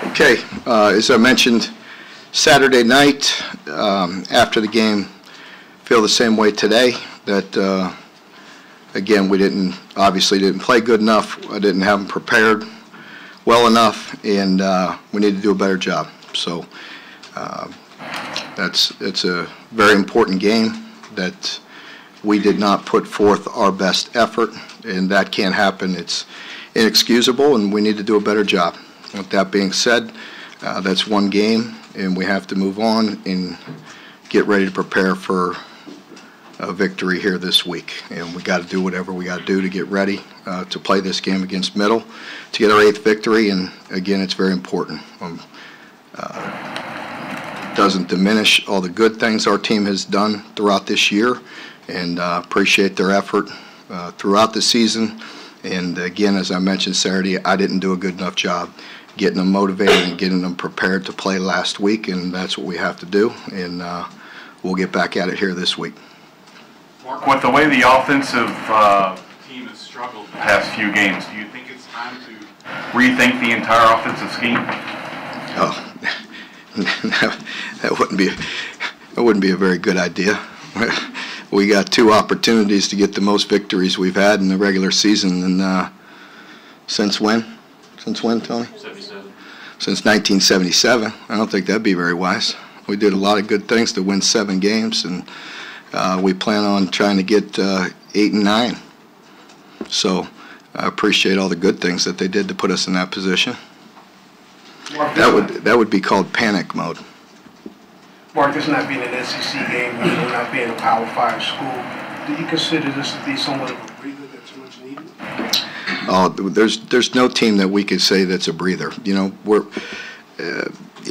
Okay, as I mentioned Saturday night after the game, feel the same way today, that again, we obviously didn't play good enough. I didn't have them prepared well enough, and we need to do a better job. So it's a very important game that we did not put forth our best effort, and that can't happen. It's inexcusable, and we need to do a better job. With that being said, that's one game, and we have to move on and get ready to prepare for a victory here this week. And we got to do whatever we got to do to get ready to play this game against Middle to get our 8th victory. And again, it's very important. Doesn't diminish all the good things our team has done throughout this year, and appreciate their effort throughout the season. And again, as I mentioned Saturday, I didn't do a good enough job getting them motivated and getting them prepared to play last week, and that's what we have to do. And we'll get back at it here this week. Mark, with the way the offensive team has struggled the past few games, do you think it's time to rethink the entire offensive scheme? Oh, that wouldn't be a very good idea. We got 2 opportunities to get the most victories we've had in the regular season, and since when? Since when, Tony? 77. Since 1977. I don't think that'd be very wise. We did a lot of good things to win 7 games, and we plan on trying to get 8 and 9. So I appreciate all the good things that they did to put us in that position. Mark, That would be called panic mode. Mark, this not being an SEC game, not being a Power 5 school, do you consider this to be somewhat of a breather that's much needed? Oh, there's no team that we could say that's a breather. You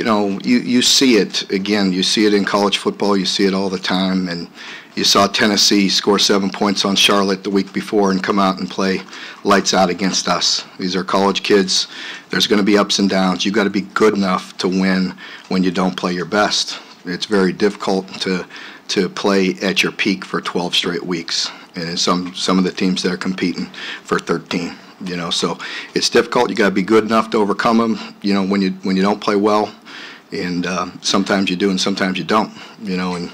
know, you see it again. You see it in college football. You see it all the time. And you saw Tennessee score 7 points on Charlotte the week before and come out and play lights out against us. These are college kids. There's going to be ups and downs. You've got to be good enough to win when you don't play your best. It's very difficult to play at your peak for 12 straight weeks. And some of the teams that are competing for 13. You know, so it's difficult. You got to be good enough to overcome them. You know, when you don't play well, and sometimes you do and sometimes you don't. You know, and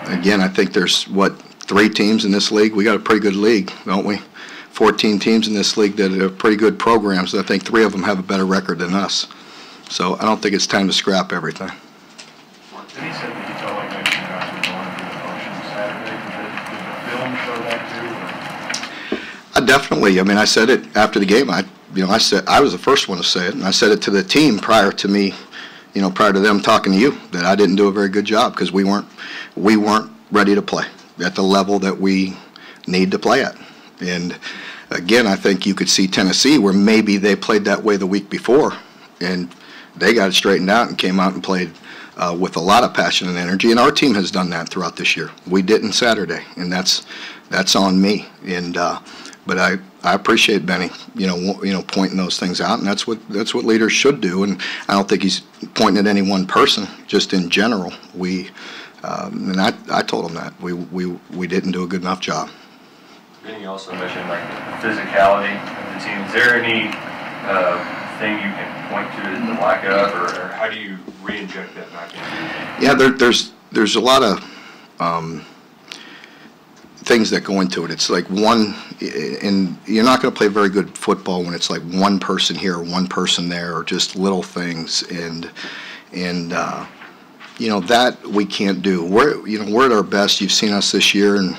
again, I think there's 3 teams in this league. We got a pretty good league, don't we? 14 teams in this league that have pretty good programs. I think 3 of them have a better record than us. So I don't think it's time to scrap everything. He said that he felt like maybe you guys were going through the motions Saturday. Did the film show that too? Definitely. I mean, I said it after the game. I said I was the first one to say it, and I said it to the team prior to me, prior to them talking to you, that I didn't do a very good job because we weren't ready to play at the level that we need to play at. And again, I think you could see Tennessee where maybe they played that way the week before, and they got it straightened out and came out and played with a lot of passion and energy. And our team has done that throughout this year. We didn't Saturday, and that's on me. And but I appreciate Benny, pointing those things out, and that's what leaders should do. And I don't think he's pointing at any one person, just in general. And I told him that we didn't do a good enough job. Benny also mentioned like the physicality of the team. Is there any thing you can point to the lack of, or how do you re-inject that back in? Yeah, there's a lot of things that go into it. It's like and you're not going to play very good football when it's like one person here or one person there or just little things, and that we can't do. We're at our best. You've seen us this year, and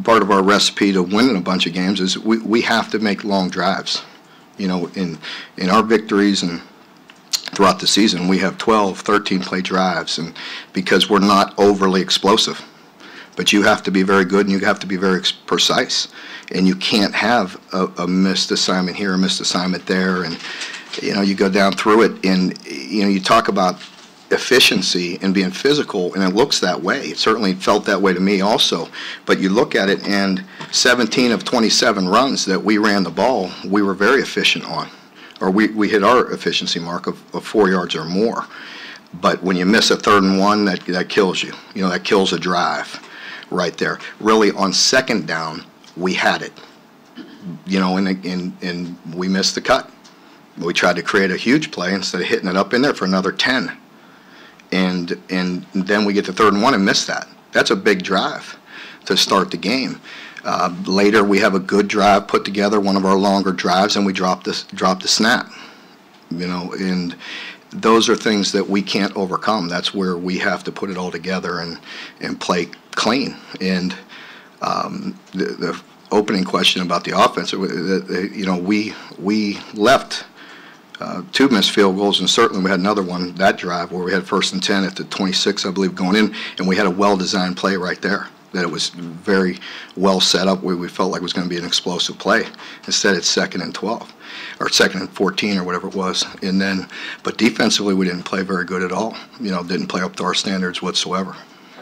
part of our recipe to winning a bunch of games is we have to make long drives. In our victories and throughout the season, we have 12, 13 play drives, and because we're not overly explosive. But you have to be very good, and you have to be very precise, and you can't have a missed assignment here, a missed assignment there, and you go down through it, and you talk about efficiency and being physical, and it looks that way. It certainly felt that way to me also. But you look at it, and 17 of 27 runs that we ran the ball, we were very efficient on, or we hit our efficiency mark of 4 yards or more. But when you miss a 3rd and 1, that kills you. That kills a drive right there. Really, on 2nd down, we had it. And we missed the cut. We tried to create a huge play instead of hitting it up in there for another 10. And then we get to 3rd and 1 and miss that. That's a big drive to start the game. Later, we have a good drive put together, one of our longer drives, and we drop the snap. And those are things that we can't overcome. That's where we have to put it all together and play clean. And the opening question about the offense, we left 2 missed field goals, and certainly we had another one, that drive, where we had 1st and 10 at the 26, I believe, going in, and we had a well-designed play right there. That it was very well set up. We felt like it was going to be an explosive play. Instead, it's 2nd and 12, or 2nd and 14, or whatever it was. And then, but defensively, we didn't play very good at all. Didn't play up to our standards whatsoever.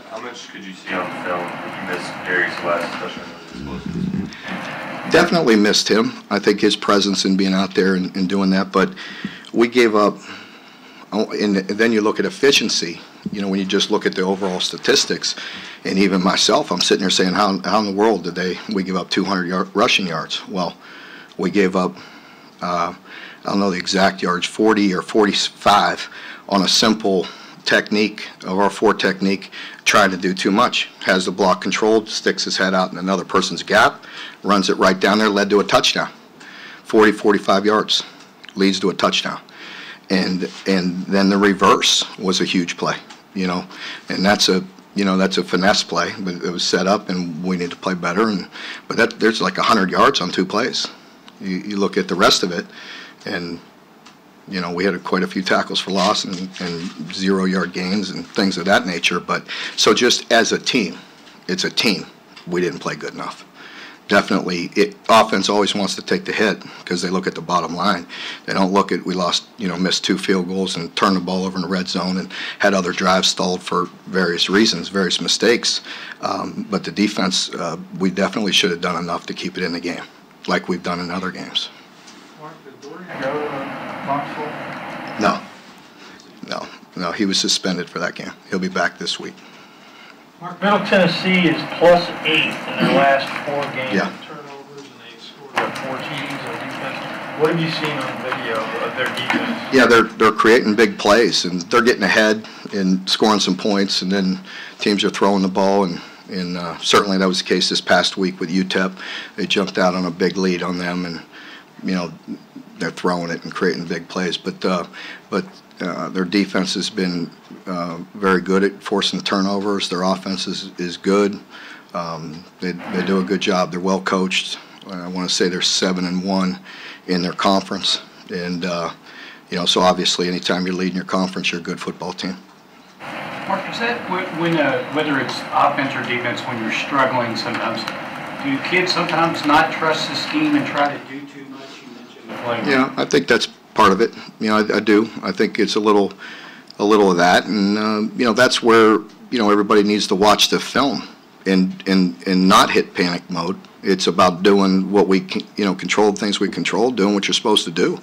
How much could you see on the film that you missed Darius West, especially on those explosives? Definitely missed him. I think his presence in being out there and doing that. But we gave up. And then you look at efficiency. When you just look at the overall statistics, and even myself, I'm sitting here saying, how in the world did we give up 200 rushing yards? Well, we gave up, I don't know the exact yards, 40 or 45 on a simple technique of our 4 technique, trying to do too much. Has the block controlled, sticks his head out in another person's gap, runs it right down there, led to a touchdown. 40, 45 yards, leads to a touchdown. And then the reverse was a huge play, and that's a finesse play, but it was set up, and we need to play better. But there's like 100 yards on 2 plays. You look at the rest of it, and we had quite a few tackles for loss and 0-yard gains and things of that nature. But so just as a team, it's a team. We didn't play good enough. Definitely, offense always wants to take the hit because they look at the bottom line. They don't look at we lost, missed 2 field goals and turned the ball over in the red zone and had other drives stalled for various reasons, various mistakes. But the defense, we definitely should have done enough to keep it in the game, like we've done in other games. Mark, did Dory go to Knoxville? No, he was suspended for that game. He'll be back this week. Mark, Middle Tennessee is +8 in their last 4 games. Yeah. Turnovers, and they've scored 4 TDs on defense. What have you seen on video of their defense? Yeah, they're creating big plays, and they're getting ahead and scoring some points, and then teams are throwing the ball, and certainly that was the case this past week with UTEP. They jumped out on a big lead on them, and they're throwing it and creating big plays. But their defense has been very good at forcing the turnovers. Their offense is good. They do a good job. They're well coached. I want to say they're 7-1 in their conference, and so obviously anytime you're leading your conference, you're a good football team. Mark, is that when whether it's offense or defense, when you're struggling sometimes, do kids sometimes not trust the scheme and try to do too much? You mentioned the play. Yeah, I think that's part of it. I do. I think it's a little of that, and that's where everybody needs to watch the film and not hit panic mode. It's about doing what we control the things we control, doing what you're supposed to do,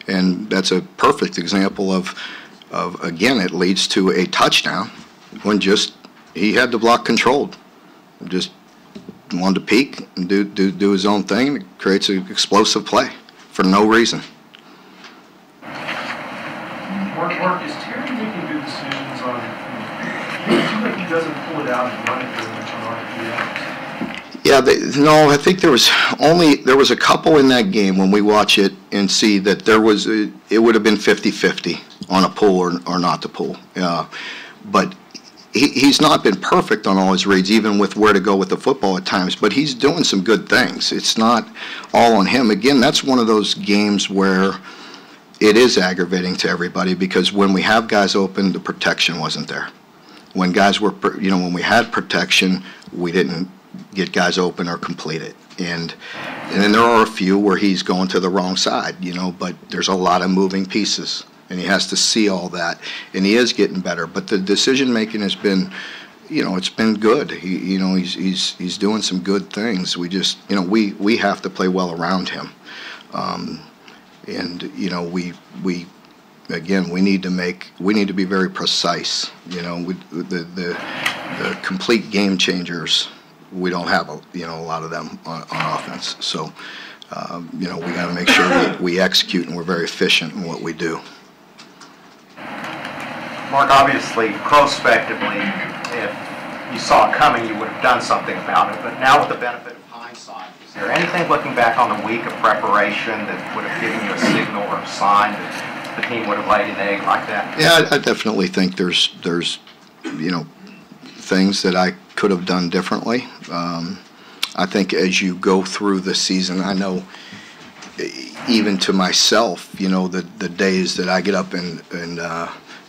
and that's a perfect example of again, it leads to a touchdown when just he had the block controlled, just wanted to peek and do his own thing. It creates an explosive play for no reason. Mark, is Terry making good decisions on? It seems like he doesn't pull it out and run it very much on RPMs. Yeah, no, I think there was a couple in that game when we watch it and see that it would have been 50-50 on a pull or not to pull. But he's not been perfect on all his reads, even with where to go with the football at times, but he's doing some good things. It's not all on him. Again, that's one of those games where it is aggravating to everybody because when we have guys open, the protection wasn't there. When guys were, when we had protection, we didn't get guys open or complete it. And then there are a few where he's going to the wrong side, but there's a lot of moving pieces, and he has to see all that, and he is getting better. But the decision making has been, it's been good. He's doing some good things. We just, we have to play well around him. And we again we need to be very precise. The complete game changers, we don't have a lot of them on offense. So You know, we got to make sure we execute and we're very efficient in what we do. Mark, obviously, prospectively, if you saw it coming, you would have done something about it. But now with the benefit of hindsight, is there anything looking back on the week of preparation that would have given you a signal or a sign that the team would have laid an egg like that? Yeah, I definitely think there's you know, things that I could have done differently. I think as you go through the season, I know even to myself, you know, the days that I get up and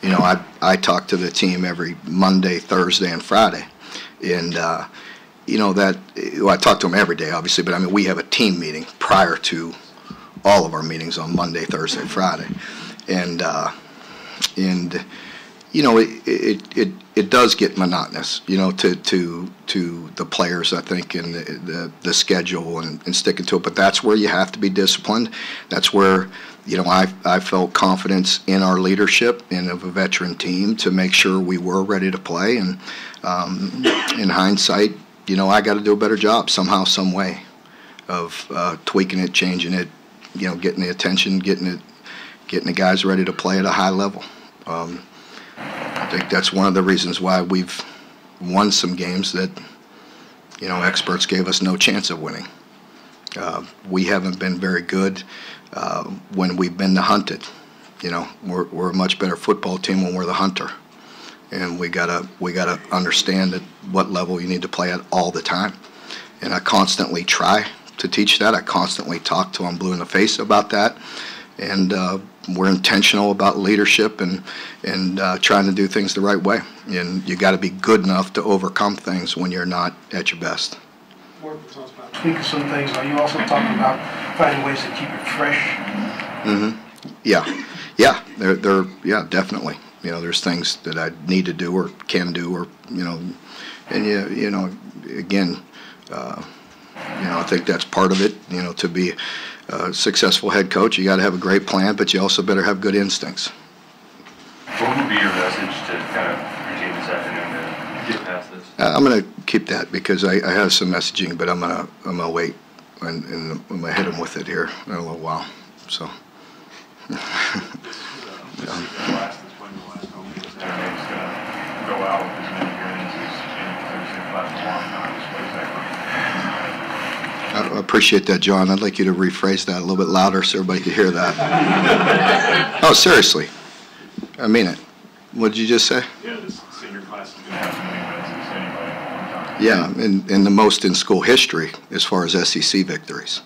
you know, I talk to the team every Monday, Thursday, and Friday. And, you know, well, I talk to them every day, obviously, but I mean, we have a team meeting prior to all of our meetings on Monday, Thursday, and Friday. And you know, it does get monotonous, you know, to the players, I think, and the schedule and sticking to it. But that's where you have to be disciplined. That's where, you know, I felt confidence in our leadership and of a veteran team to make sure we were ready to play. And in hindsight, you know, I got to do a better job somehow, some way of tweaking it, changing it, you know, getting the attention, getting the guys ready to play at a high level. I think that's one of the reasons why we've won some games that, you know, experts gave us no chance of winning. We haven't been very good when we've been the hunted. You know, we're a much better football team when we're the hunter, and we gotta understand at what level you need to play at all the time. And I constantly try to teach that. I constantly talk till I'm blue in the face about that. And we're intentional about leadership and trying to do things the right way. And you got to be good enough to overcome things when you're not at your best. Tweaking some things. Are you also talking about finding ways to keep it fresh? Mm-hmm. Yeah. Yeah, definitely. You know, there's things that I need to do or can do, or you know, and you know, again, you know, I think that's part of it. You know, to be a successful head coach, you got to have a great plan, but you also better have good instincts. What would be your message to kind of your team this afternoon to get past this? I'm going to keep that because I have some messaging, but I'm gonna wait and I'm gonna hit them with it here in a little while. So. I appreciate that, John. I'd like you to rephrase that a little bit louder so everybody could hear that. Oh, seriously. I mean it. What did you just say? Yeah, this senior class is going to have as many wins as anybody in a long time. Yeah, and the most in school history as far as SEC victories.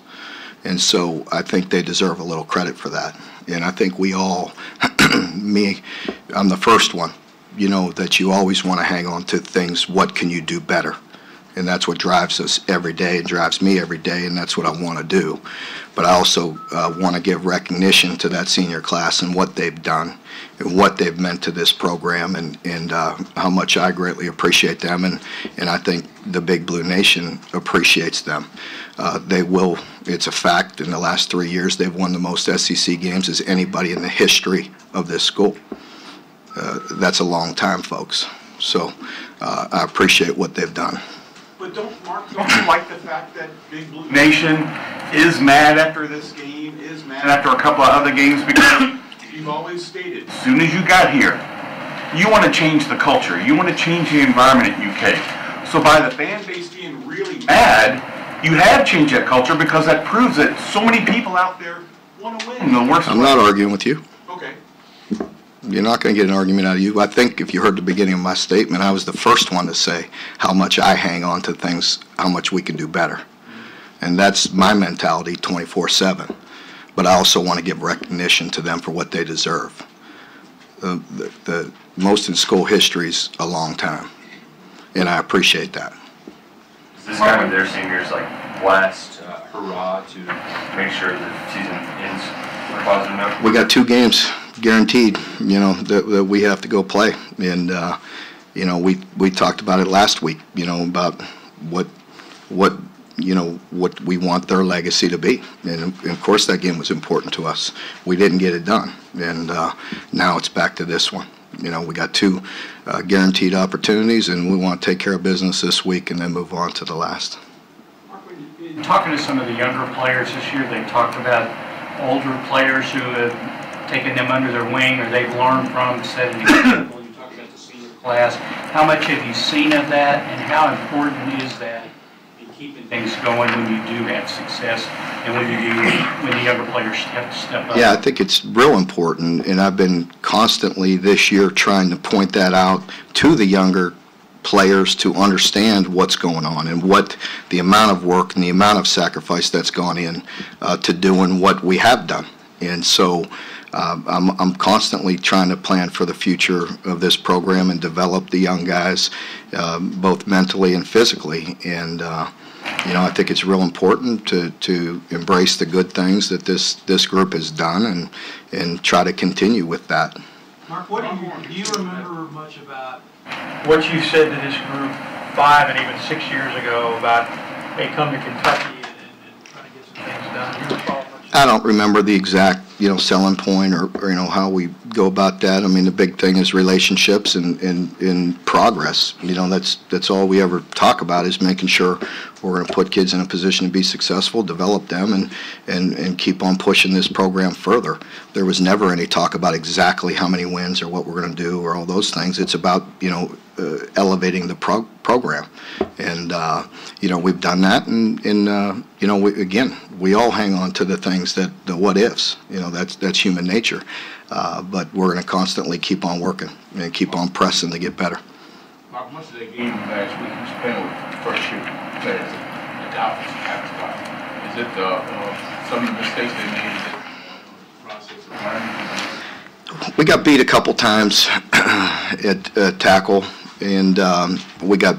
And so I think they deserve a little credit for that. And I think we all, I'm the first one, you know, that you always want to hang on to things, what can you do better? And that's what drives us every day, and drives me every day, and that's what I want to do. But I also want to give recognition to that senior class and what they've done and what they've meant to this program, and how much I greatly appreciate them, and I think the Big Blue Nation appreciates them. They will, it's a fact, in the last 3 years they've won the most SEC games as anybody in the history of this school. That's a long time, folks. So I appreciate what they've done. But don't you like the fact that Big Blue Nation is mad after this game, is mad after a couple of other games? Because you've always stated, as soon as you got here, you want to change the culture. You want to change the environment at UK. So by the fan base being really mad, you have changed that culture, because that proves that so many people out there want to win. The worst. I'm not arguing with you. Okay. You're not going to get an argument out of you. I think if you heard the beginning of my statement, I was the first one to say how much I hang on to things, how much we can do better. And that's my mentality 24/7. But I also want to give recognition to them for what they deserve. The most in school history is a long time, and I appreciate that. Is this kind of their seniors' like last hurrah to make sure the season ends on a positive note? We got 2 games guaranteed, you know, that we have to go play, and you know, we talked about it last week, you know, about what you know, what we want their legacy to be, and of course that game was important to us. We didn't get it done, and now it's back to this one. You know, we got 2 guaranteed opportunities, and we want to take care of business this week and then move on to the last. Mark, in In talking to some of the younger players this year, they talked about older players who have taken them under their wing or they've learned from, set an example. You talk about the senior class. How much have you seen of that, and how important is that in keeping things going when you do have success and when the younger players have to step up? Yeah, I think it's real important, and I've been constantly this year trying to point that out to the younger players to understand what's going on and what the amount of work and the amount of sacrifice that's gone in to doing what we have done. And so I'm constantly trying to plan for the future of this program and develop the young guys both mentally and physically. And I think it's real important to embrace the good things that this group has done and try to continue with that. Mark, do you remember much about what you said to this group 5 and even 6 years ago about, hey, come to Kentucky and try to get some things done? Do you recall much? I don't remember the exact, selling point or how we go about that. I mean, the big thing is relationships and progress. That's all we ever talk about, is making sure we're going to put kids in a position to be successful, develop them, and keep on pushing this program further. There was never any talk about exactly how many wins or what we're going to do or all those things. It's about, elevating the program. And, we've done that. And we all hang on to the things the what ifs. That's human nature. But we're going to constantly keep on working and keep on pressing to get better. Mark, much of that game last week you spent with first-year players at the offensive half spot. Is it some of the mistakes they made in the process of learning? We got beat a couple times at tackle, and we got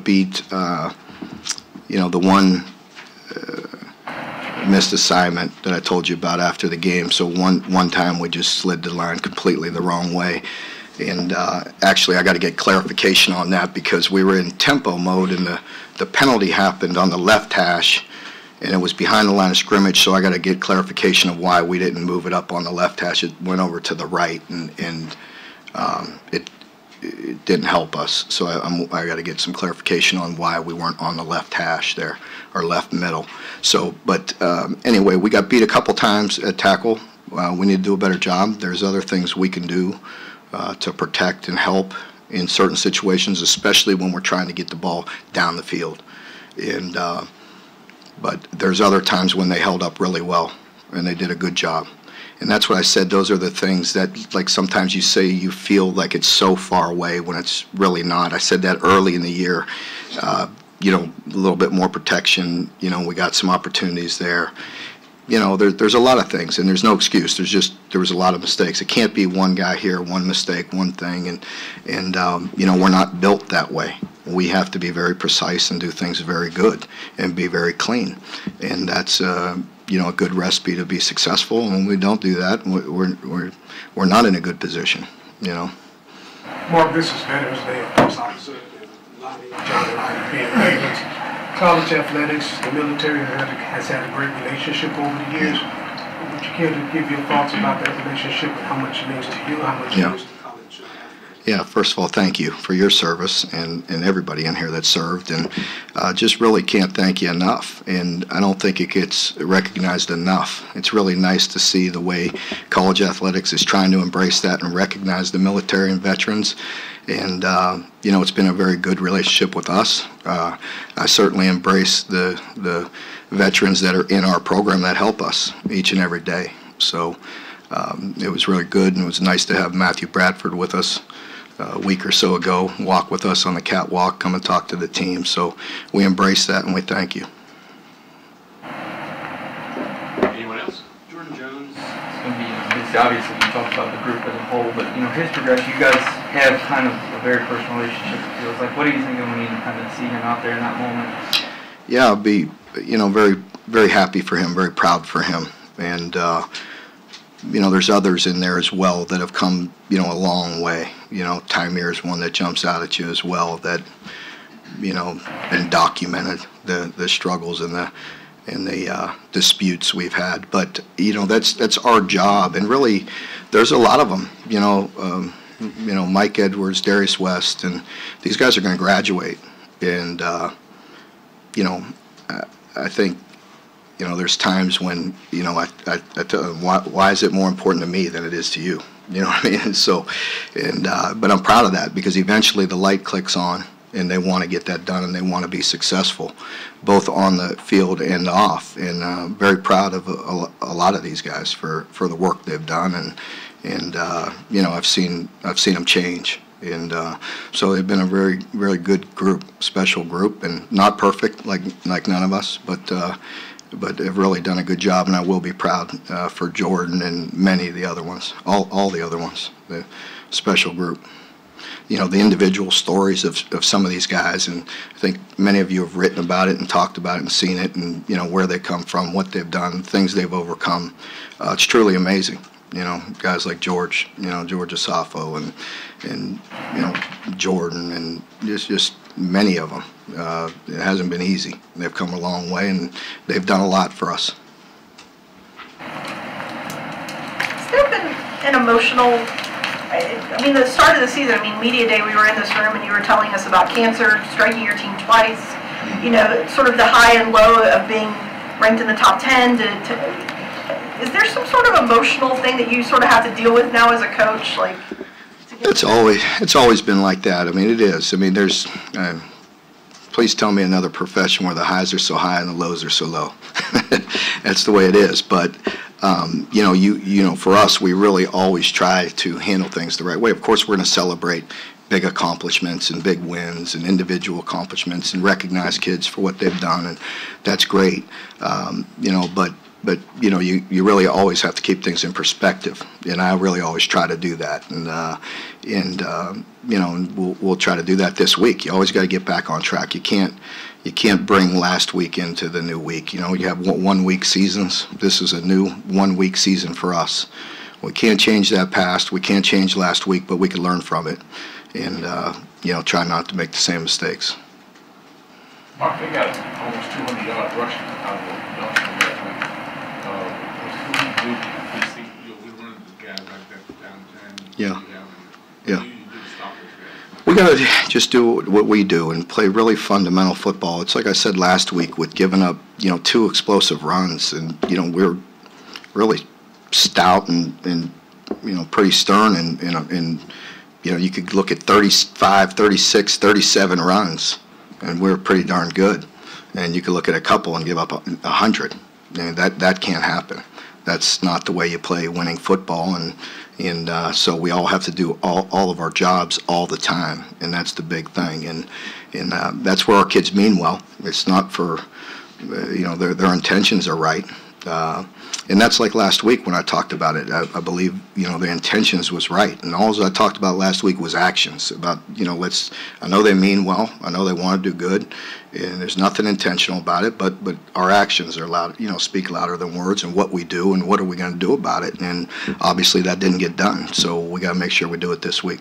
beat. The one missed assignment that I told you about after the game. So one time we just slid the line completely the wrong way. And actually, I got to get clarification on that, because we were in tempo mode, and the penalty happened on the left hash, and it was behind the line of scrimmage. So I got to get clarification of why we didn't move it up on the left hash. It went over to the right, and it didn't help us. So I got to get some clarification on why we weren't on the left hash there, or left middle. So, but anyway, we got beat a couple times at tackle. We need to do a better job. There's other things we can do to protect and help in certain situations, especially when we're trying to get the ball down the field. And but there's other times when they held up really well, and they did a good job. And that's what I said. Those are the things that, like, sometimes you say you feel like it's so far away when it's really not. I said that early in the year. A little bit more protection. We got some opportunities there. There's a lot of things, and there's no excuse. There was a lot of mistakes. It can't be one guy here, one mistake, one thing, and we're not built that way. We have to be very precise and do things very good and be very clean, and that's a good recipe to be successful. And when we don't do that, we're not in a good position. Mark, this is Veterans Day, of course. Officer Lonnie, John, and I being veterans. College athletics, the military has had a great relationship over the years. Would you care to give your thoughts about that relationship and how much it means to you, how much it means to college? Yeah, first of all, thank you for your service and everybody in here that served, and just really can't thank you enough. And I don't think it gets recognized enough. It's really nice to see the way college athletics is trying to embrace that and recognize the military and veterans. And it's been a very good relationship with us. I certainly embrace the veterans that are in our program that help us each and every day. So it was really good, and it was nice to have Matthew Bradford with us a week or so ago, walk with us on the catwalk, come and talk to the team. So we embrace that, and we thank you. Anyone else? Jordan Jones. It's going to be, obviously you talked about the group as a whole, but his progression, you guys have kind of a very personal relationship, it feels like. What do you think when you kind of see him out there in that moment? Yeah, I'll be, very, very happy for him, very proud for him. And, there's others in there as well that have come, a long way. Tymer is one that jumps out at you as well that, been documented, the struggles and the disputes we've had. But, that's our job. And really, there's a lot of them, Mike Edwards, Darius West, and these guys are going to graduate. And, I think, you know, there's times when, you know, I tell them, why is it more important to me than it is to you? You know what I mean? And so, but I'm proud of that, because eventually the light clicks on and they want to get that done and they want to be successful, both on the field and off. And very proud of a lot of these guys for the work they've done. And you know, I've seen them change. And so they've been a very, very good group, special group, and not perfect like none of us, but have really done a good job, and I will be proud for Jordan and many of the other ones, all the other ones, the special group. You know, the individual stories of some of these guys, and I think many of you have written about it and talked about it and seen it, and, you know, where they come from, what they've done, things they've overcome. It's truly amazing. You know, guys like George, you know, George Asafo, and you know, Jordan, and just many of them. It hasn't been easy. They've come a long way, and they've done a lot for us. Has there been an emotional, I mean, the start of the season, I mean, media day, we were in this room and you were telling us about cancer striking your team twice, you know, sort of the high and low of being ranked in the top 10 is there some sort of emotional thing that you sort of have to deal with now as a coach? Like, it's always been like that. I mean, it is. I mean, there's, please tell me another profession where the highs are so high and the lows are so low. That's the way it is. But you know, for us, we really always try to handle things the right way. Of course, we're going to celebrate big accomplishments and big wins and individual accomplishments and recognize kids for what they've done, and that's great. You know, but you know, you really always have to keep things in perspective, and I really always try to do that. And you know, and we'll try to do that this week. You always got to get back on track. You can't bring last week into the new week. You know, you have 1 week seasons. This is a new 1 week season for us. We can't change that past. We can't change last week, but we can learn from it, and you know, try not to make the same mistakes. Mark, they got almost 200 yards rushing out of the last week. We run the guys like that down Tenn. Yeah. We got to just do what we do and play really fundamental football. It's like I said last week with giving up, you know, 2 explosive runs, and, you know, we're really stout and you know, pretty stern, and you know, you could look at 35, 36, 37 runs, and we're pretty darn good. And you could look at a couple and give up 100. And that can't happen. That's not the way you play winning football, and so we all have to do all of our jobs all the time, and that's the big thing. And that's where our kids mean well. It's not for, you know, their intentions are right. And that's like last week when I talked about it. I believe, you know, the intentions was right, and all I talked about last week was actions. About, you know, I know they mean well. I know they want to do good, and there's nothing intentional about it. But our actions are loud. You know, speak louder than words, and what we do, and what are we going to do about it? And obviously that didn't get done. So we got to make sure we do it this week.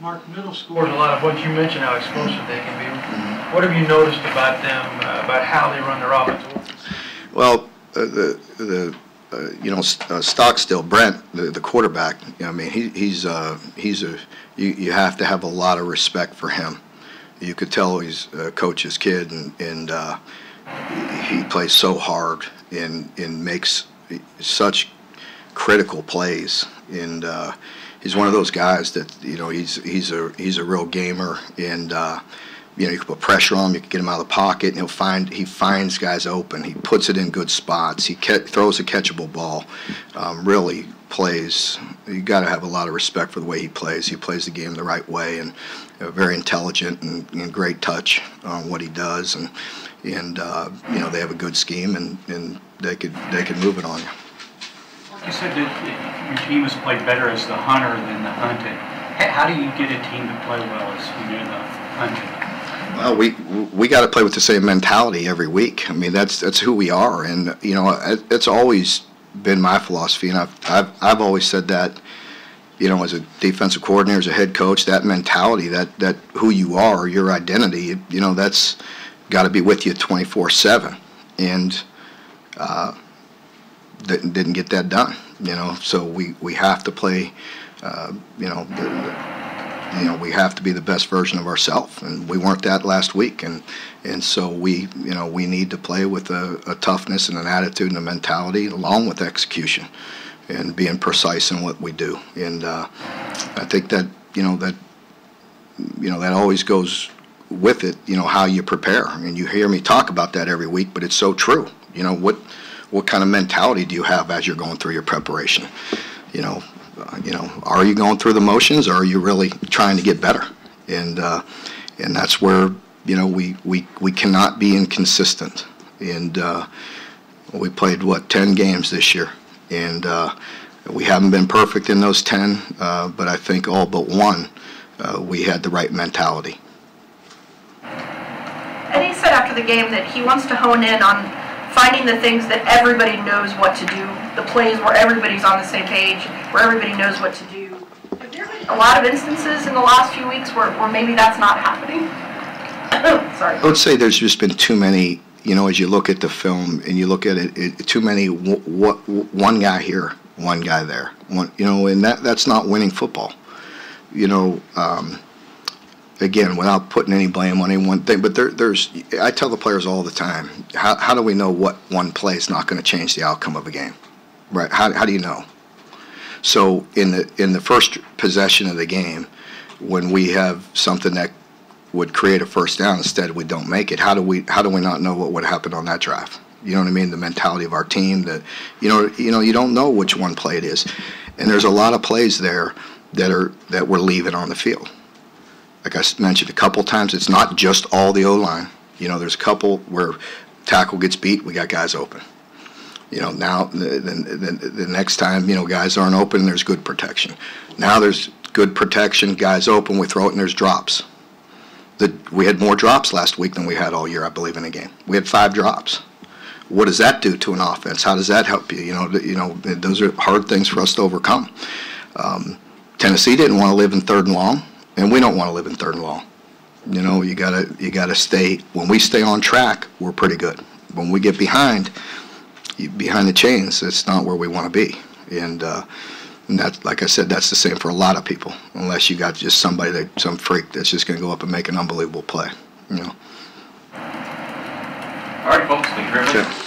Mark, middle schoolers, a lot of what you mentioned, how explosive they can be. Mm-hmm. What have you noticed about them, about how they run their offense? Well, you know, Stockstill, Brent, the quarterback. I mean, you have to have a lot of respect for him. You could tell he's a coach's kid, and he plays so hard and makes such critical plays. And he's one of those guys that, you know, he's a real gamer, and you know, you can put pressure on him, you can get him out of the pocket, and he finds guys open. He puts it in good spots. He throws a catchable ball. Really plays. You got to have a lot of respect for the way he plays. He plays the game the right way, and very intelligent and great touch on what he does. And you know, they have a good scheme, and they could move it on you. You said that your team has played better as the hunter than the hunted. How do you get a team to play well as when you're the hunted? Well, we got to play with the same mentality every week. I mean, that's who we are, and you know, it's always been my philosophy, and I've always said that, you know, as a defensive coordinator, as a head coach, that mentality, that who you are, your identity, you know, that's got to be with you 24/7, and didn't get that done, you know. So we have to play, you know, we have to be the best version of ourselves, and we weren't that last week, and so we need to play with a toughness and an attitude and a mentality along with execution and being precise in what we do. And I think that that always goes with it, how you prepare. I mean, you hear me talk about that every week, but it's so true. What kind of mentality do you have as you're going through your preparation? Are you going through the motions, or are you really trying to get better? And that's where we cannot be inconsistent. And we played 10 games this year, and we haven't been perfect in those 10, but I think all but one we had the right mentality. And he said after the game that he wants to hone in on finding the things that everybody knows what to do, the plays where everybody's on the same page, where everybody knows what to do. Have there been a lot of instances in the last few weeks where maybe that's not happening? Sorry. I would say there's just been too many, as you look at the film and you look at it, too many one guy here, one guy there, and that's not winning football. Again, without putting any blame on any one thing, but I tell the players all the time, how do we know what one play is not going to change the outcome of a game, right? How do you know? So in the first possession of the game, when we have something that would create a first down, instead we don't make it. How do we not know what would happen on that drive? You know what I mean? The mentality of our team, that you don't know which one play it is, and there's a lot of plays there that we're leaving on the field. Like I mentioned a couple times, it's not just all the O-line. There's a couple where tackle gets beat, we got guys open. Now the next time, guys aren't open, there's good protection. Now there's good protection, guys open, we throw it, and there's drops. We had more drops last week than we had all year, I believe, in a game. We had 5 drops. What does that do to an offense? How does that help you? Those are hard things for us to overcome. Tennessee didn't want to live in 3rd and long. And we don't want to live in 3rd and long. You gotta stay. When we stay on track, we're pretty good. When we get behind the chains, it's not where we want to be. And that's, like I said, that's the same for a lot of people. Unless you got just some freak that's just going to go up and make an unbelievable play. All right, folks. Thank you very much.